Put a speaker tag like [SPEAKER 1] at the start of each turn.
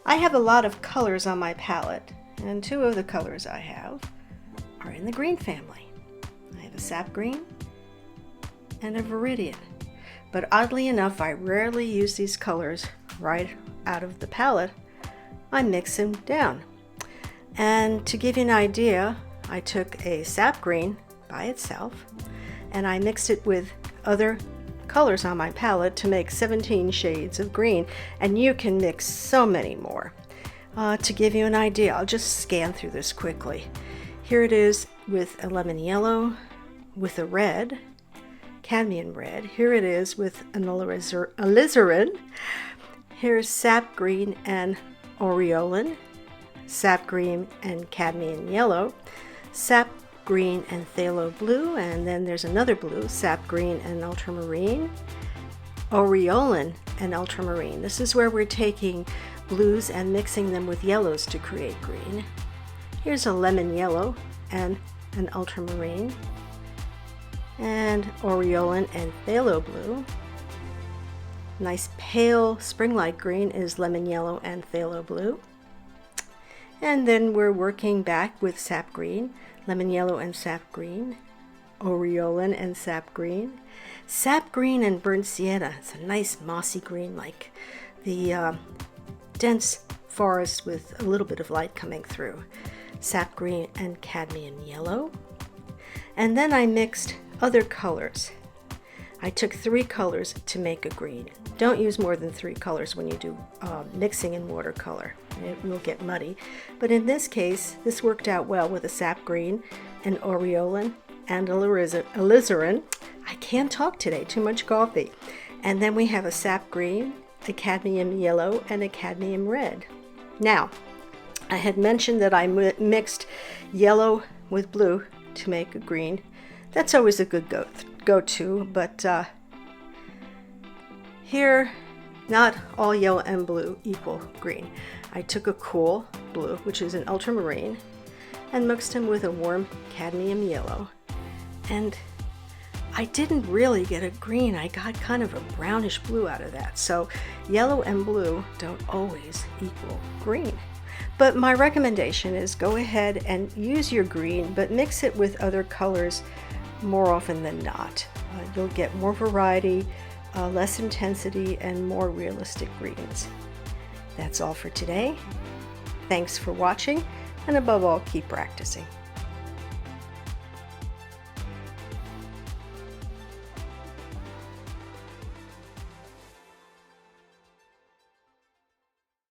[SPEAKER 1] I have a lot of colors on my palette, and two of the colors I have are in the green family. I have a sap green and a viridian. But oddly enough, I rarely use these colors right out of the palette. I mix them down. And to give you an idea, I took a sap green by itself and I mixed it with other colors on my palette to make 17 shades of green, and you can mix so many more. To give you an idea, I'll just scan through this quickly. Here it is with a lemon yellow, with a red, cadmium red. Here it is with an alizarin. Here's sap green and aureolin, sap green and cadmium yellow, sap green and phthalo blue, and then there's another blue, sap green and ultramarine, aureolin and ultramarine. This is where we're taking blues and mixing them with yellows to create green. Here's a lemon yellow and an ultramarine, and aureolin and phthalo blue. Nice pale spring-like green is lemon yellow and phthalo blue. And then we're working back with sap green, lemon yellow and sap green, aureolin and sap green and burnt sienna. It's a nice mossy green, like the dense forest with a little bit of light coming through. Sap green and cadmium yellow. And then I mixed other colors. I took 3 colors to make a green. Don't use more than 3 colors when you do mixing in watercolor. It will get muddy. But in this case, this worked out well with a sap green, an aureolin, and a alizarin. I can't talk today, too much coffee. And then we have a sap green, a cadmium yellow, and a cadmium red. Now, I had mentioned that I mixed yellow with blue to make a green. That's always a good go-to, but here, not all yellow and blue equal green. I took a cool blue, which is an ultramarine, and mixed them with a warm cadmium yellow. And I didn't really get a green. I got kind of a brownish blue out of that. So yellow and blue don't always equal green. But my recommendation is go ahead and use your green, but mix it with other colors more often than not. You'll get more variety, less intensity, and more realistic greens. That's all for today. Thanks for watching, and above all, keep practicing.